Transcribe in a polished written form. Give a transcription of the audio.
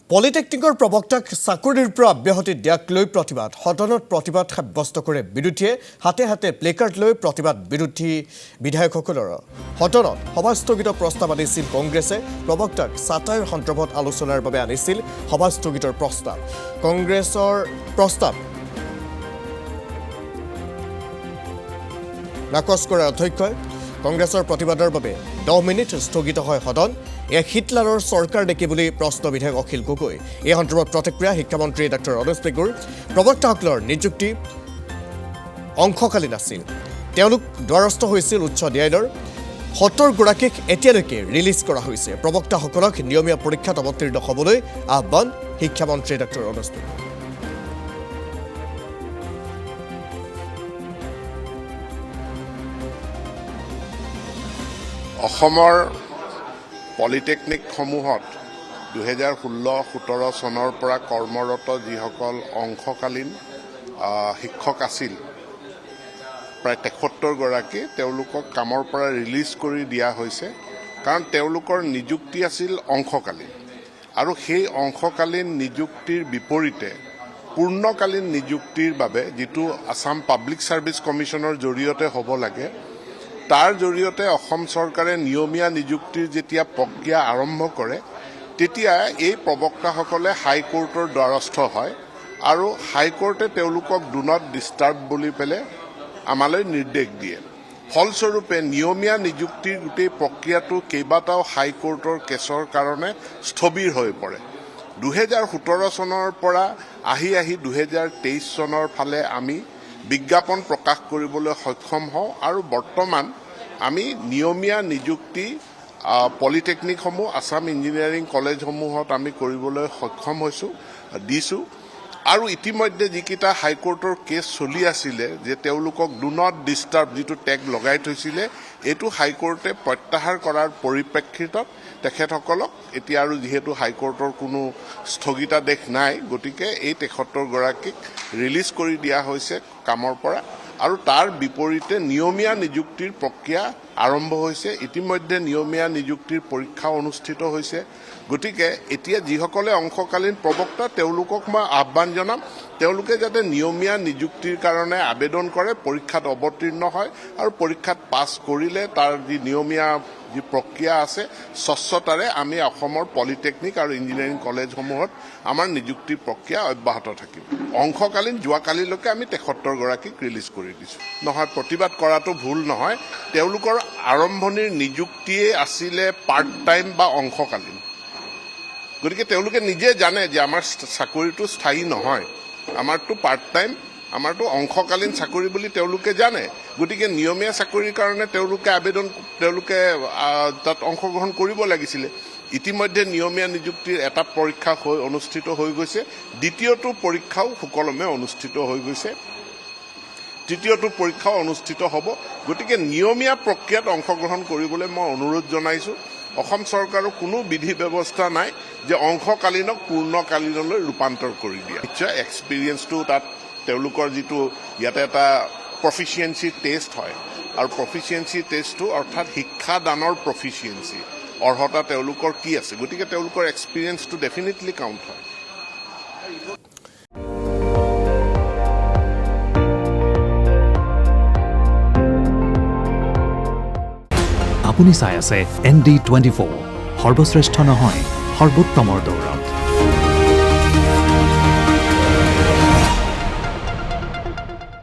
পলিটেকনিকৰ প্ৰবক্তাক চাকৰিৰ পৰা অব্যাহতি দিয়াক লৈ প্ৰতিবাদ সদনত প্ৰতিবাদ সাব্যস্ত কৰে বিৰোধীয়ে হাতে হাতে প্লেকাৰ্ড লৈ প্ৰতিবাদ বিৰোধী বিধায়কসকলৰ সদনত সভাস্থগিত প্ৰস্তাৱ আনিছিল কংগ্ৰেছে প্ৰবক্তাক ছাটাইৰ সন্দৰ্ভত আলোচনাৰ বাবে আনিছিল সভাস্থগিতৰ প্ৰস্তাৱ কংগ্ৰেছৰ প্ৰস্তাৱ নাকচ কৰা অধ্যক্ষই কংগ্ৰেছৰ প্ৰতিবাদৰ বাবে 10 মিনিট স্থগিত হয় সদন হিটলাৰৰ চৰকাৰ নেকি বুলি প্ৰশ্ন বিধায়ক অখিল গগৈ এই সন্দৰ্ভত প্ৰতিক্ৰিয়া শিক্ষামন্ত্ৰী ডক্টৰ অনুজ পেগুৰ প্ৰবক্তাসকলৰ নিযুক্তি অংশকালীন আছিল তেওঁলোক দ্বাৰস্থ হৈছিল উচ্চ ন্যায়ালয়ৰ 70 গৰাকীক এতিয়ালৈকে ৰিলিজ কৰা হৈছে প্ৰবক্তাসকলক নিয়মীয়া পৰীক্ষাত অৱতীৰ্ণ হ'বলৈ আহ্বান শিক্ষামন্ত্ৰী ডক্টৰ অনুজ পেগুৰ অসমৰ পলিটেকনিকসমূহত 2016-17 চনৰ পৰা কৰ্মৰত যিসকল অংশকালীন শিক্ষক আছিল প্ৰায় 73 গৰাকী তেওঁলোকক কামৰ পৰা ৰিলিজ কৰি দিয়া হৈছে কাৰণ তেওঁলোকৰ নিযুক্তি আছিল অংশকালীন আৰু সেই অংশকালীন নিযুক্তিৰ বিপৰীতে পূৰ্ণকালীন নিযুক্তিৰ বাবে যেটো আসাম পাব্লিক সাৰ্ভিস কমিশনৰ জৰিয়তে হ'ব লাগে তাৰ জৰিয়তে অসম চৰকাৰে নিয়মীয়া নিযুক্তিৰ যেতিয়া প্ৰক্ৰিয়া আৰম্ভ কৰে তেতিয়া এই প্ৰবক্তাসকলে হাইকোৰ্টৰ দ্বাৰস্থ হয় আৰু হাইকোৰ্টে তেওঁলোকক ডু নট ডিষ্টাৰ্ব বুলি পেলে আমালৈ নিৰ্দেশ দিয়ে ফলস্বৰূপে নিয়মীয়া নিযুক্তিৰ গোটেই প্ৰক্ৰিয়াটো কেইবাটাও হাইকোৰ্টৰ কেছৰ কাৰণে স্থবিৰ হৈ পৰে 2017 চনৰ পৰা আহি 2023 চনৰ ফালে আমি বিজ্ঞাপন প্ৰকাশ কৰিবলৈ সক্ষম হওঁ আৰু বৰ্তমান আমি নিয়মীয়া নিযুক্তি পলিটেকনিকসমূহ আসাম ইঞ্জিনিয়াৰিং কলেজসমূহত আমি কৰিবলৈ সক্ষম হৈছো দিছো আৰু ইতিমধ্যে যিকিটা হাইকোৰ্টৰ কেছ চলি আছিলে যে তেওঁলোকক ডু নট ডিষ্টাৰ্ব যেটো টেগ লগাই থৈছিলে এটো হাইকোৰ্টে প্ৰত্যাহাৰ কৰাৰ পৰিপ্ৰেক্ষিতত তেখেতসকলক এতিয়া আৰু যেহেতু হাইকোৰ্টৰ কোনো স্থগিতাদেশ নাই গতিকে এই 73 গৰাকীক ৰিলিজ কৰি দিয়া হৈছে কামৰ পৰা আৰু তাৰ বিপৰীতে নিয়মীয়া নিযুক্তিৰ প্ৰক্ৰিয়া আৰম্ভ হৈছে ইতিমধ্যে নিয়মীয়া নিযুক্তিৰ পৰীক্ষা অনুষ্ঠিত হৈছে গতিকে এতিয়া যিসকলে অংশকালীন প্ৰবক্তা তেওঁলোকক মই আহ্বান জনাম তেওঁলোকে যাতে নিয়মীয়া নিযুক্তিৰ কাৰণে আবেদন কৰে পৰীক্ষাত অৱতীৰ্ণ হয় আৰু পৰীক্ষাত পাছ কৰিলে তাৰ যি নিয়মীয়া যি প্ৰক্ৰিয়া আছে স্বচ্ছতাৰে আমি অসমৰ পলিটেকনিক আৰু ইঞ্জিনিয়াৰিং কলেজসমূহত আমাৰ নিযুক্তিৰ প্ৰক্ৰিয়া অব্যাহত থাকিব অংশকালীন যোৱাকালিলৈকে আমি 73 গৰাকীক ৰিলিজ কৰি দিছো নহয় প্ৰতিবাদ কৰাটো ভুল নহয় তেওঁলোকৰ আৰম্ভণিৰ নিযুক্তিয়ে আছিলে পাৰ্ট টাইম বা অংশকালীন গতিকে তেওঁলোকে নিজে জানে যে আমাৰ চাকৰিটো স্থায়ী নহয় আমাৰটো পাৰ্ট টাইম আমাৰটো অংশকালীন চাকৰি বুলি তেওঁলোকে জানে গতিকে নিয়মীয়া চাকৰিৰ কাৰণে তেওঁলোকে তাত অংশগ্ৰহণ কৰিব লাগিছিল ইতিমধ্যে নিয়মীয়া নিযুক্তিৰ এটা পৰীক্ষা অনুষ্ঠিত হৈ গৈছে দ্বিতীয়টো পৰীক্ষাও সুকলমে অনুষ্ঠিত হৈ গৈছে তৃতীয়টো পৰীক্ষাও অনুষ্ঠিত হ'ব গতিকে নিয়মীয়া প্ৰক্ৰিয়াত অংশগ্ৰহণ কৰিবলৈ মই অনুৰোধ জনাইছো অসম চৰকাৰৰ কোনো বিধি ব্যৱস্থা নাই যে অংশকালীনক পূৰ্ণকালীনলৈ ৰূপান্তৰ কৰি দিয়া নিশ্চয় এক্সপেৰিয়েন্সটো তাত তেওঁলোকৰ যেটো ইয়াতে এটা প্ৰফিচিয়েন্সি টেষ্ট হয় আৰু প্ৰফিচিয়েন্সি টেষ্টটো অৰ্থাৎ শিক্ষাদানৰ প্ৰফিচিয়েন্সি অৰ্হতা তেওঁলোকৰ কি আছে গতিকে তেওঁলোকৰ এক্সপেৰিয়েন্সটো ডেফিনেটলি কাউন্ট হয় আপুনি চাই আছে ND24 সৰ্বশ্ৰেষ্ঠ নহয় সৰ্বোত্তমৰ দৌৰত